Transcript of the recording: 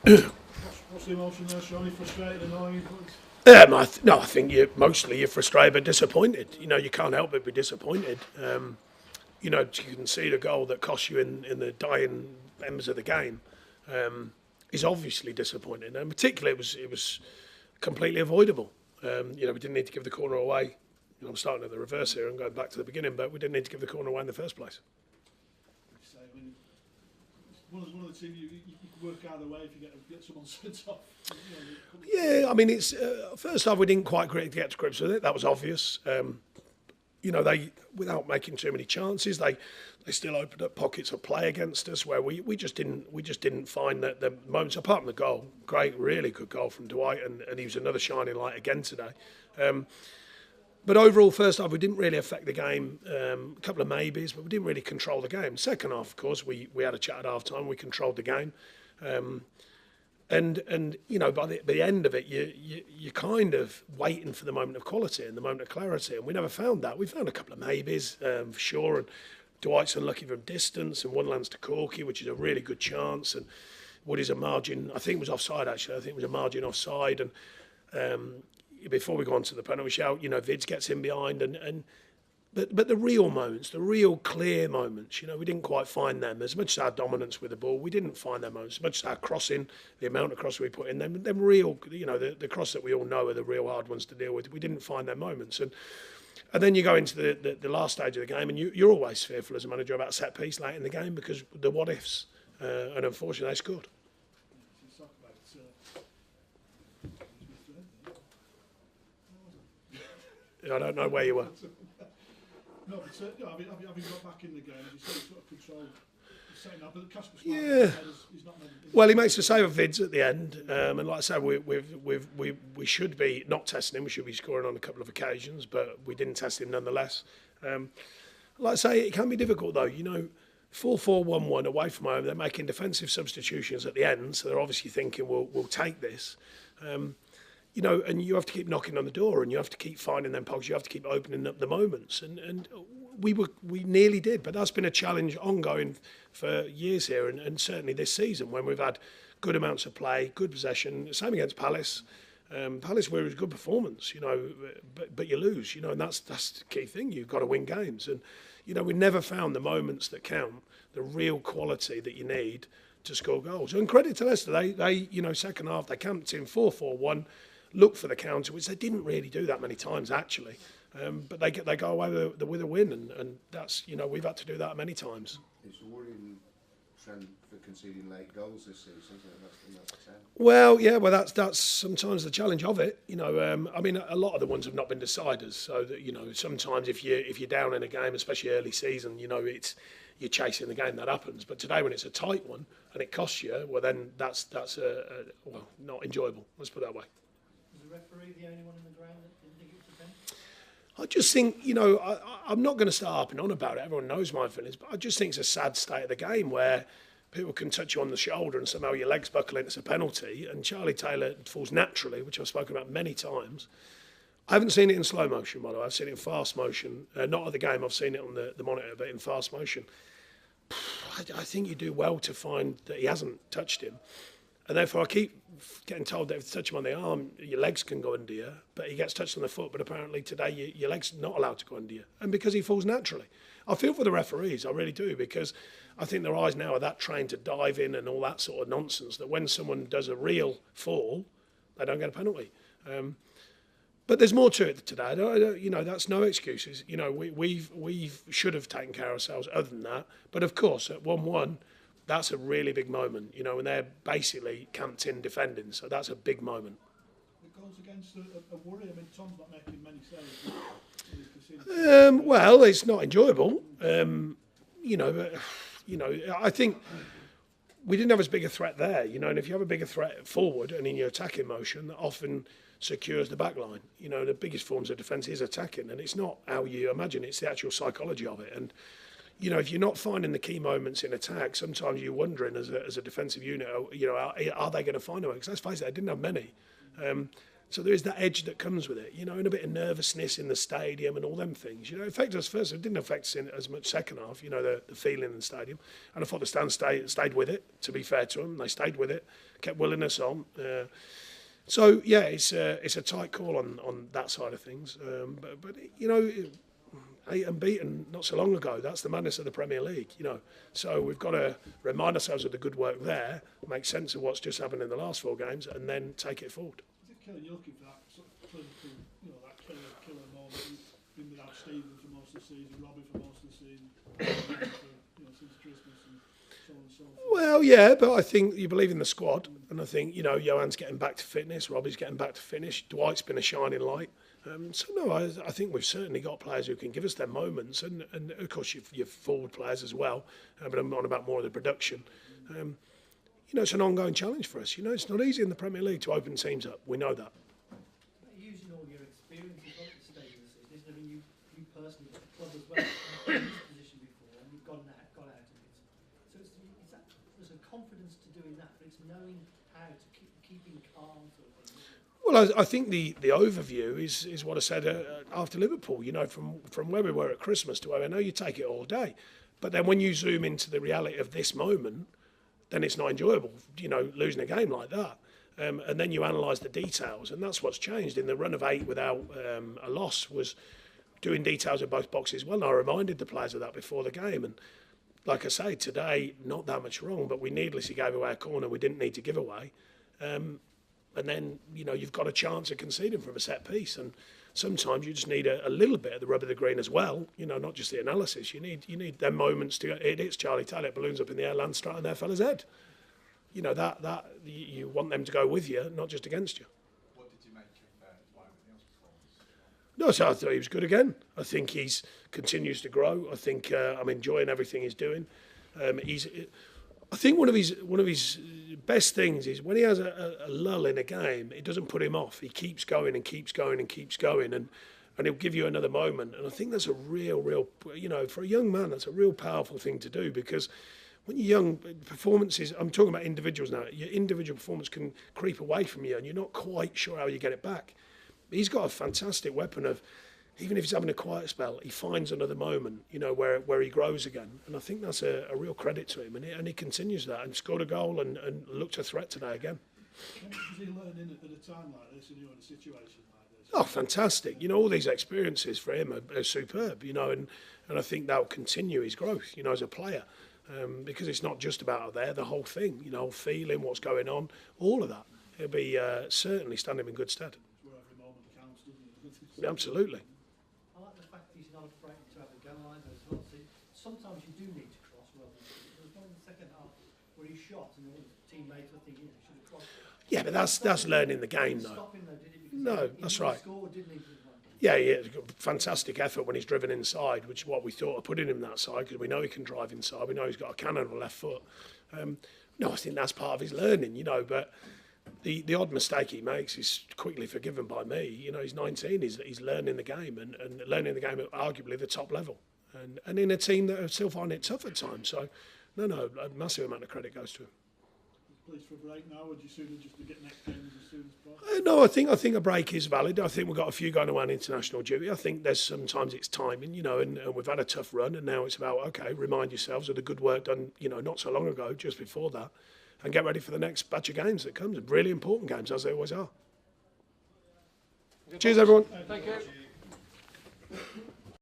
What's the emotion there, Sean? Frustrated, annoyed? No, I think you're frustrated but disappointed. You can't help but be disappointed. You can see the goal that cost you in the dying embers of the game is obviously disappointing, and particularly it was completely avoidable. We didn't need to give the corner away. I'm starting at the reverse here and going back to the beginning, but we didn't need to give the corner away in the first place. One of the teams you can work either way if you get someone sent off. Yeah, I mean, it's first half we didn't quite get to grips with it. That was obvious. They, without making too many chances, they still opened up pockets of play against us where we just didn't find that the moments apart from the goal. Great, really good goal from Dyche, and he was another shining light again today. But overall, first half, we didn't really affect the game. A couple of maybes, but we didn't really control the game. Second half, of course, we had a chat at half time. We controlled the game. And by the end of it, you're kind of waiting for the moment of quality and the moment of clarity. And we never found that. We found a couple of maybes, for sure. And Dwight's unlucky from distance, and one lands to Corky, which is a really good chance. And Woody's a margin, I think it was offside, actually. I think it was a margin offside. And before we go on to the penalty shout, Vids gets in behind, but the real moments, the real clear moments, we didn't quite find them. As much as our dominance with the ball, we didn't find them moments. As much as our crossing, the amount of cross we put in, them real, the cross that we all know are the real hard ones to deal with. We didn't find them moments, and then you go into the last stage of the game, and you're always fearful as a manager about set piece late in the game because the what ifs, and unfortunately they scored. I don't know where you were. No, but having got back in the game, you said sort of control the second half, but Casper yeah. He's not made it. Well, he makes a save of Vids at the end, and like I said, we should be not testing him. We should be scoring on a couple of occasions, but we didn't test him nonetheless. Like I say, it can be difficult though. 4-4-1-1 away from home. They're making defensive substitutions at the end, so they're obviously thinking we'll take this. And you have to keep knocking on the door, and you have to keep finding them pockets. You have to keep opening up the moments, and we nearly did, but that's been a challenge ongoing for years here, and certainly this season when we've had good amounts of play, good possession. Same against Palace. Palace were a good performance, but you lose, and that's the key thing. You've got to win games, and we never found the moments that count, the real quality that you need to score goals. And credit to Leicester, they second half they camped in 4-4-1. Look for the counter, which they didn't really do that many times actually, but they go away with a win, and that's we've had to do that many times. It's a worrying trend for conceding late goals this season, isn't it? That's the 10. Well, yeah, that's sometimes the challenge of it. I mean, a lot of the ones have not been deciders, so that sometimes if you're down in a game, especially early season, it's you're chasing the game that happens. But today, when it's a tight one and it costs you, well, then that's not enjoyable. Let's put it that way. The referee the only one in the ground that didn't think it was a pen? I just think, I'm not going to start harping on about it. Everyone knows my feelings, but I just think it's a sad state of the game where people can touch you on the shoulder and somehow your legs buckle and it's a penalty, and Charlie Taylor falls naturally, which I've spoken about many times. I haven't seen it in slow motion, by the way. I've seen it in fast motion. Not at the game, I've seen it on the monitor, but in fast motion. I think you do well to find that he hasn't touched him. And therefore, I keep getting told that if you touch him on the arm, your legs can go under you. But he gets touched on the foot. But apparently today, your legs not allowed to go under you. And because he falls naturally. I feel for the referees, I really do, because I think their eyes now are that trained to dive in and all that sort of nonsense that when someone does a real fall, they don't get a penalty. But there's more to it today. That's no excuses. We should have taken care of ourselves other than that. But of course, at 1-1, that's a really big moment, when they're basically camped in defending. So that's a big moment. The goals against a worry. I mean, Tom's not making many saves. Well, it's not enjoyable. I think we didn't have as big a threat there, and if you have a bigger threat forward and in your attacking motion, that often secures the back line. The biggest forms of defence is attacking, and it's not how you imagine, it's the actual psychology of it. And if you're not finding the key moments in attack, sometimes you're wondering as a defensive unit, are they going to find them? Because let's face it, they didn't have many. So there is that edge that comes with it, you know, and a bit of nervousness in the stadium and all them things. You know, it affected us first. It didn't affect us in as much second half, you know, the feeling in the stadium. And I thought the stand stayed with it, to be fair to them. They stayed with it, kept willing us on. So, yeah, it's a tight call on that side of things. But you know, 8 unbeaten not so long ago, that's the madness of the Premier League, you know. So we've got to remind ourselves of the good work there, make sense of what's just happened in the last 4 games, and then take it forward. You're looking for that sort of clinical, you know, that killer moment. You've been without Stephen for most of the season, Robbie for most of the season, since Christmas and so on and so forth. Well, yeah, but I think you believe in the squad, and I think, you know, Johan's getting back to fitness, Robbie's getting back to finish, Dwight's been a shining light. So no, I think we've certainly got players who can give us their moments, and of course you've forward players as well. But I'm on about more of the production. You know, it's an ongoing challenge for us. You know, it's not easy in the Premier League to open teams up. We know that. Using all your experience you've got at the stage of the season, isn't it? I mean, you personally, the club as well, you've been in this position before, and you've got out of it. So it's that, there's a confidence to doing that, but it's knowing how to keeping calm sort of thing. Well, I think the overview is what I said after Liverpool. You know, from where we were at Christmas to where I know you take it all day, but then when you zoom into the reality of this moment, then it's not enjoyable, you know, losing a game like that. And then you analyse the details, and that's what's changed. In the run of 8 without a loss was doing details of both boxes well. And I reminded the players of that before the game. And like I say, today, not that much wrong, but we needlessly gave away a corner we didn't need to give away. And then, you know, you've got a chance of conceding from a set piece. And sometimes you just need a little bit of the rub of the green as well, you know, not just the analysis. You need them moments to go, it hits Charlie Taylor, it balloons up in the air, lands straight on their fella's head. You know, that you want them to go with you, not just against you. What did you make of Dwight McNeil's performance? No, so I thought he was good again. I think he's continues to grow. I think I'm enjoying everything he's doing. I think one of his best things is when he has a lull in a game, it doesn't put him off. He keeps going and keeps going and keeps going, and he'll give you another moment. And I think that's a real, you know, for a young man, that's a real powerful thing to do, because when you're young, performances, I'm talking about individuals now, your individual performance can creep away from you and you're not quite sure how you get it back. He's got a fantastic weapon of, even if he's having a quiet spell, he finds another moment, you know, where he grows again. And I think that's a real credit to him. And he continues that and scored a goal and looked a threat today again. Does he learn in at a time like this, and you're in a situation like this? Oh, fantastic. You know, all these experiences for him are superb, you know, and I think that will continue his growth, you know, as a player. Because it's not just about out there, the whole thing, you know, feeling what's going on, all of that. He'll be certainly standing in good stead. Where every moment counts, doesn't it? Absolutely. I like the fact that he's not afraid to have a go either as well. So sometimes you do need to cross rather than shoot. There was one in the second half where he shot and all his teammates were thinking, should have crossed. Yeah, but that's learning the game, though. Stop him though, did he? No, that's right. Scored, didn't he? Yeah, fantastic effort when he's driven inside, which is what we thought of putting him that side, because we know he can drive inside. We know he's got a cannon on the left foot. No, I think that's part of his learning, you know, but the odd mistake he makes is quickly forgiven by me. You know, he's 19, he's learning the game and learning the game at arguably the top level. And in a team that are still finding it tough at times. So, no, a massive amount of credit goes to him. Pleased for a break now, or do you sooner just to get next games as soon as possible? No, I think a break is valid. I think we've got a few going on international duty. I think there's sometimes it's timing, you know, and we've had a tough run, and now it's about, okay, remind yourselves of the good work done, you know, not so long ago, just before that, and get ready for the next batch of games that comes. Really important games, as they always are. Cheers, everyone. Thank you.